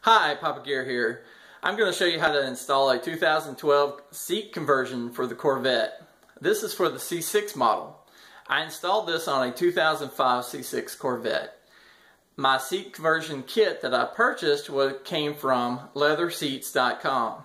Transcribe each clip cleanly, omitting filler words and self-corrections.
Hi, Papa Gear here. I'm going to show you how to install a 2012 seat conversion for the Corvette. This is for the C6 model. I installed this on a 2005 C6 Corvette. My seat conversion kit that I purchased came from leatherseats.com.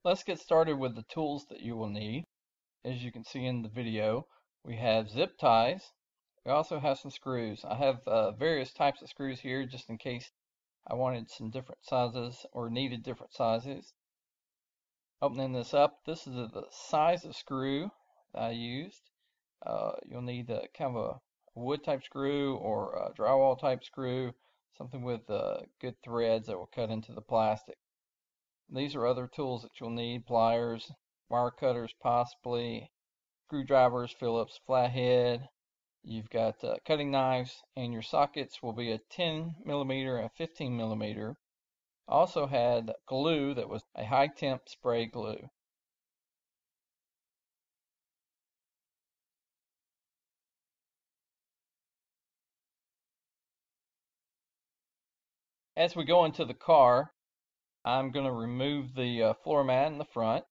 Let's get started with the tools that you will need. As you can see in the video, we have zip ties. We also have some screws. I have various types of screws here just in case I wanted some different sizes or needed different sizes. Opening this up, this is the size of screw that I used. You'll need kind of a wood type screw or a drywall type screw, something with good threads that will cut into the plastic. These are other tools that you'll need: pliers, wire cutters possibly, screwdrivers, Phillips flathead. You've got cutting knives, and your sockets will be a 10mm and a 15mm. Also had glue that was a high temp spray glue. As we go into the car, I'm going to remove the floor mat in the front.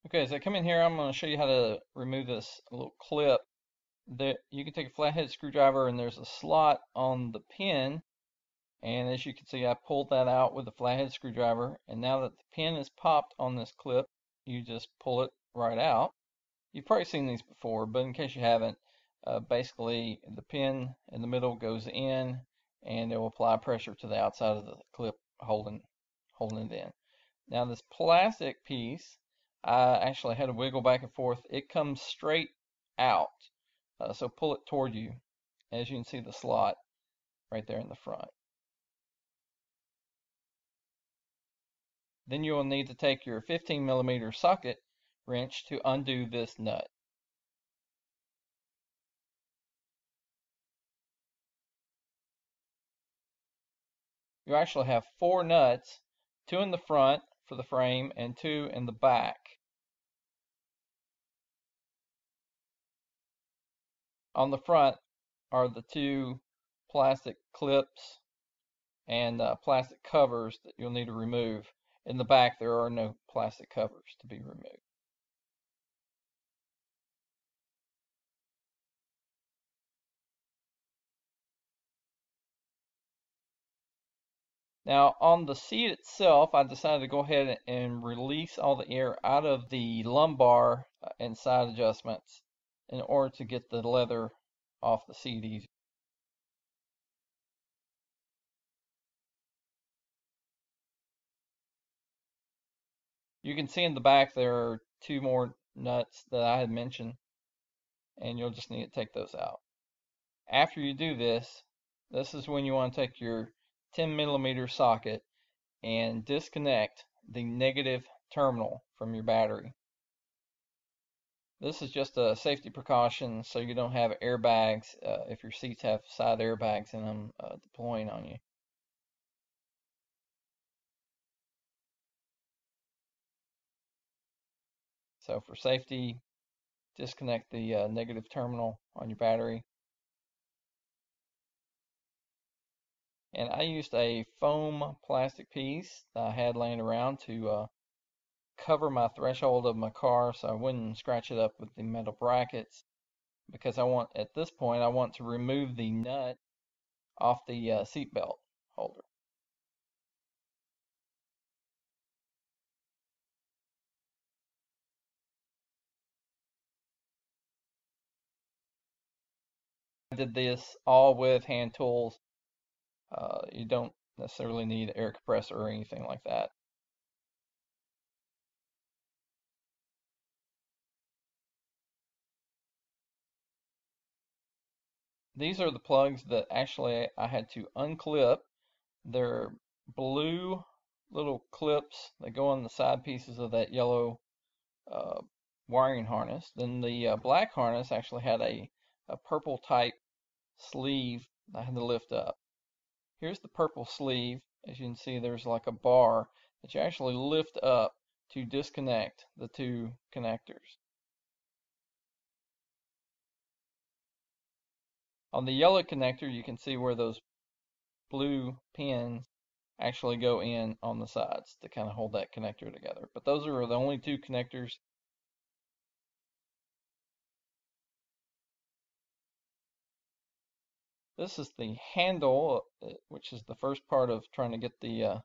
Okay, as I come in here, I'm going to show you how to remove this little clip. You can take a flathead screwdriver, and there's a slot on the pin, and as you can see, I pulled that out with a flathead screwdriver, and now that the pin is popped on this clip, you just pull it right out. You've probably seen these before, but in case you haven't, basically the pin in the middle goes in, and it will apply pressure to the outside of the clip holding it in. Now this plastic piece, I actually had to wiggle back and forth. It comes straight out, so pull it toward you. As you can see, the slot right there in the front. Then you will need to take your 15mm socket wrench to undo this nut. You actually have 4 nuts, 2 in the front for the frame and 2 in the back. On the front are the 2 plastic clips and plastic covers that you'll need to remove. In the back, there are no plastic covers to be removed. Now on the seat itself, I decided to go ahead and release all the air out of the lumbar and side adjustments in order to get the leather off the seat easier. You can see in the back there are 2 more nuts that I had mentioned, and you'll just need to take those out. After you do this, this is when you want to take your 10mm socket and disconnect the negative terminal from your battery. This is just a safety precaution so you don't have airbags if your seats have side airbags in them deploying on you. So for safety, disconnect the negative terminal on your battery. And I used a foam plastic piece that I had laying around to cover my threshold of my car so I wouldn't scratch it up with the metal brackets, because at this point I want to remove the nut off the seat belt holder. I did this all with hand tools. You don't necessarily need an air compressor or anything like that. These are the plugs that actually I had to unclip. They're blue little clips that go on the side pieces of that yellow wiring harness. Then the black harness actually had a purple type sleeve that I had to lift up. Here's the purple sleeve. As you can see, there's like a bar that you actually lift up to disconnect the two connectors. On the yellow connector, you can see where those blue pins actually go in on the sides to kind of hold that connector together. But those are the only two connectors. This is the handle, which is the first part of trying to get the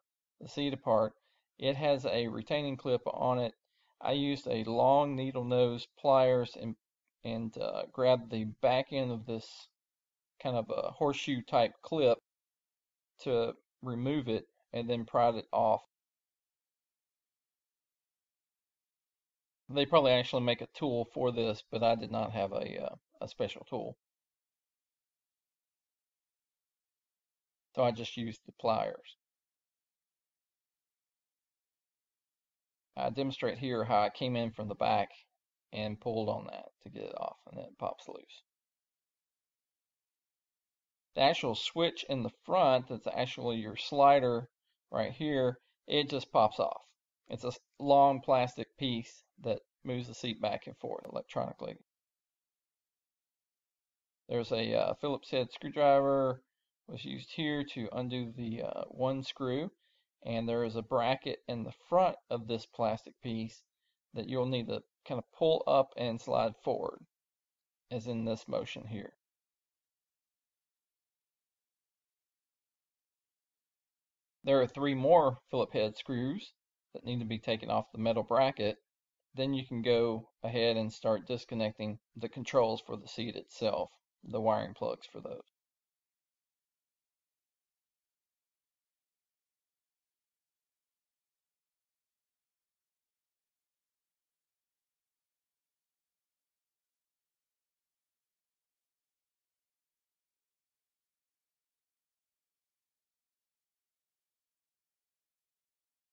seat apart. It has a retaining clip on it. I used a long needle nose pliers and grabbed the back end of this kind of a horseshoe type clip to remove it and then pried it off. They probably actually make a tool for this, but I did not have a special tool. So I just used the pliers. I demonstrate here how I came in from the back and pulled on that to get it off, and then it pops loose. The actual switch in the front, that's actually your slider right here, it just pops off. It's a long plastic piece that moves the seat back and forth electronically. There's a Phillips head screwdriver was used here to undo the one screw, and there is a bracket in the front of this plastic piece that you'll need to kind of pull up and slide forward, as in this motion here. There are 3 more Phillips head screws that need to be taken off the metal bracket. Then you can go ahead and start disconnecting the controls for the seat itself, the wiring plugs for those.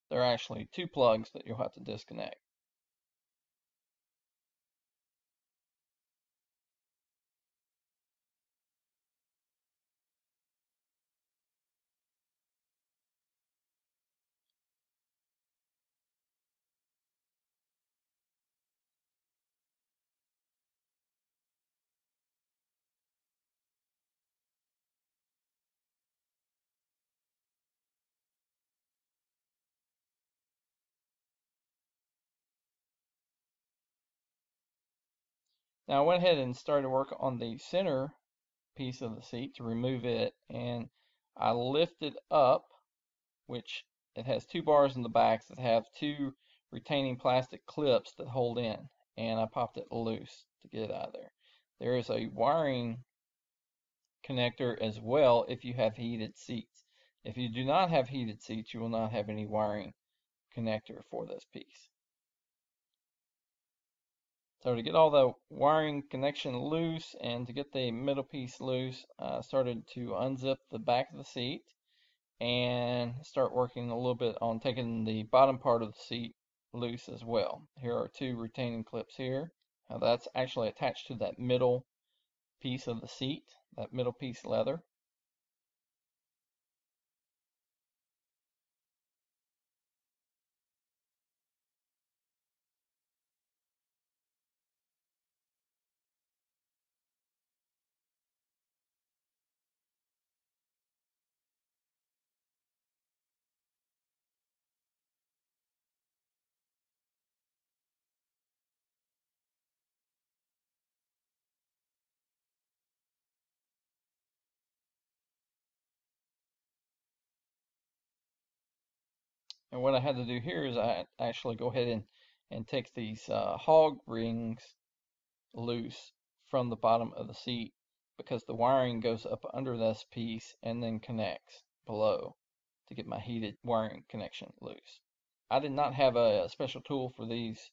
There are actually 2 plugs that you'll have to disconnect. Now I went ahead and started work on the center piece of the seat to remove it, and I lifted up, which it has 2 bars in the back that have 2 retaining plastic clips that hold in, and I popped it loose to get it out of there. There is a wiring connector as well if you have heated seats. If you do not have heated seats, you will not have any wiring connector for this piece. So to get all the wiring connection loose and to get the middle piece loose, I started to unzip the back of the seat and start working a little bit on taking the bottom part of the seat loose as well. Here are 2 retaining clips here. Now that's actually attached to that middle piece of the seat, that middle piece leather. And what I had to do here is I actually go ahead and take these hog rings loose from the bottom of the seat, because the wiring goes up under this piece and then connects below to get my heated wiring connection loose. I did not have a special tool for these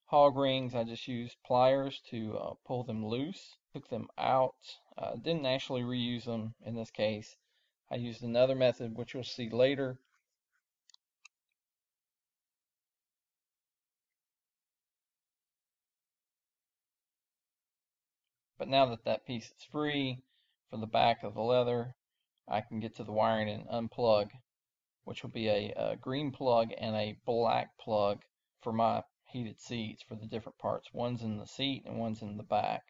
hog rings. I just used pliers to pull them loose, took them out. Didn't actually reuse them in this case. I used another method, which you'll see later. But now that that piece is free for the back of the leather, I can get to the wiring and unplug, which will be a green plug and a black plug for my heated seats for the different parts. One's in the seat and one's in the back.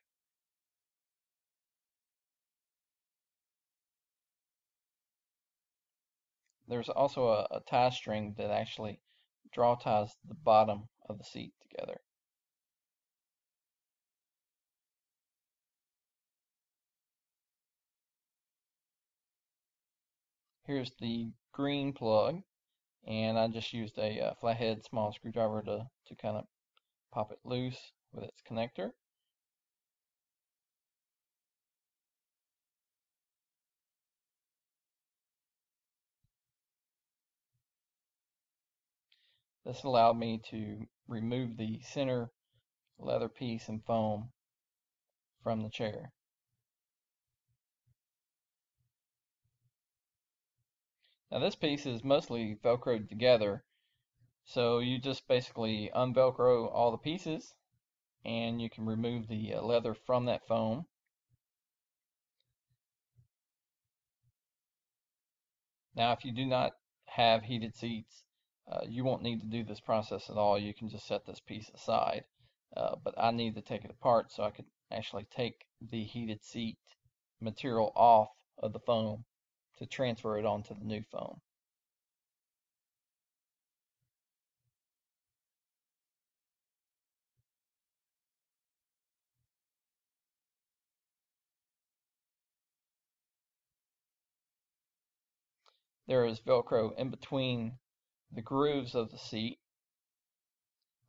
There's also a tie string that actually draw ties the bottom of the seat together. Here's the green plug, and I just used a flathead small screwdriver to kind of pop it loose with its connector. This allowed me to remove the center leather piece and foam from the chair. Now this piece is mostly velcroed together, so you just basically unvelcro all the pieces and you can remove the leather from that foam. Now if you do not have heated seats, you won't need to do this process at all. You can just set this piece aside. But I need to take it apart so I could actually take the heated seat material off of the foam to transfer it onto the new foam. There is Velcro in between the grooves of the seat,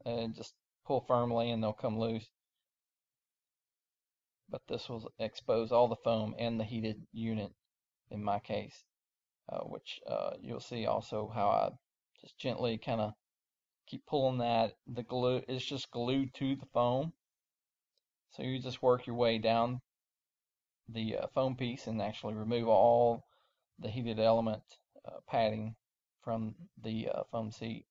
and just pull firmly and they'll come loose. But this will expose all the foam and the heated unit in my case, which you'll see also how I just gently kind of keep pulling that. The glue is just glued to the foam, so you just work your way down the foam piece and actually remove all the heated element padding from the foam seat.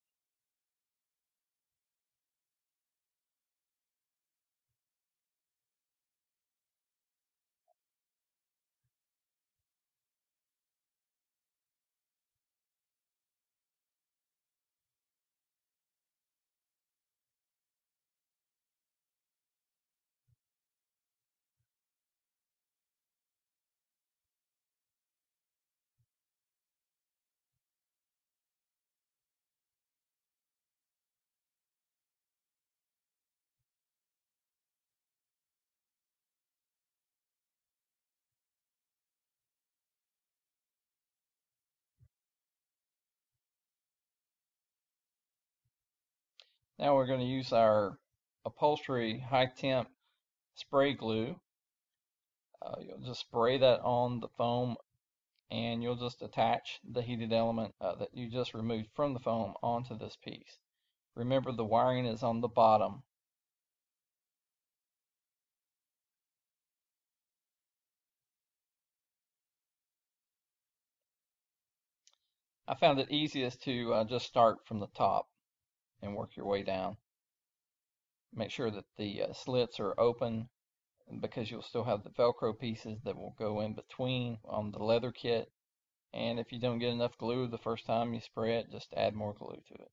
Now we're going to use our upholstery high temp spray glue. You'll just spray that on the foam and you'll just attach the heated element that you just removed from the foam onto this piece. Remember, the wiring is on the bottom. I found it easiest to just start from the top and work your way down. Make sure that the slits are open, because you'll still have the Velcro pieces that will go in between on the leather kit. And if you don't get enough glue the first time you spray it, just add more glue to it.